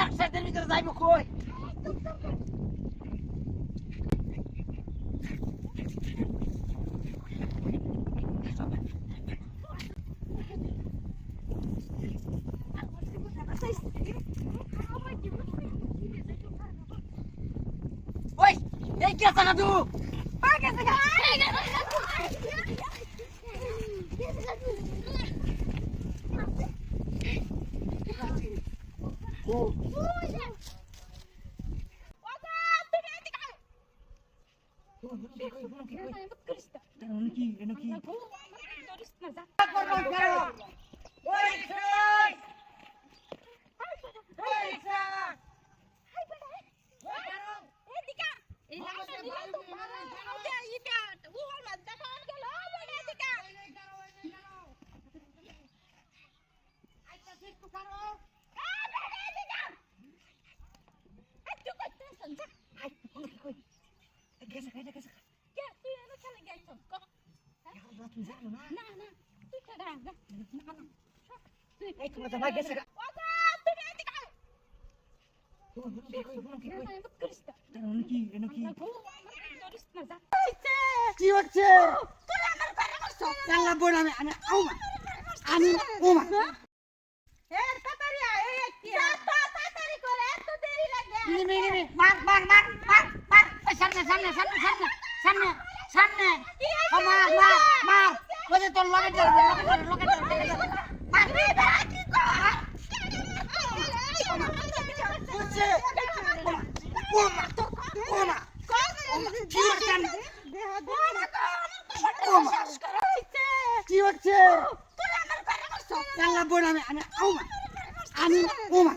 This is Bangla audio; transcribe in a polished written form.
একসাথের ভিতরে যাইব কই ওই এই কে সাকা তু পাকে সাকা কি হচ্ছে আল্লাহ বোন আমি আমি ওমা এর তাড়াতাড়ি আয় এই কি তাড়াতাড়ি করে এত দেরি লাগে নিমি মার মার মার মার মার সামনে সামনে সামনে সামনে সামনে সামনে মার মার মার ওই তোর লগে মার কি হচ্ছে আল্লাহ বোন আমি ওমা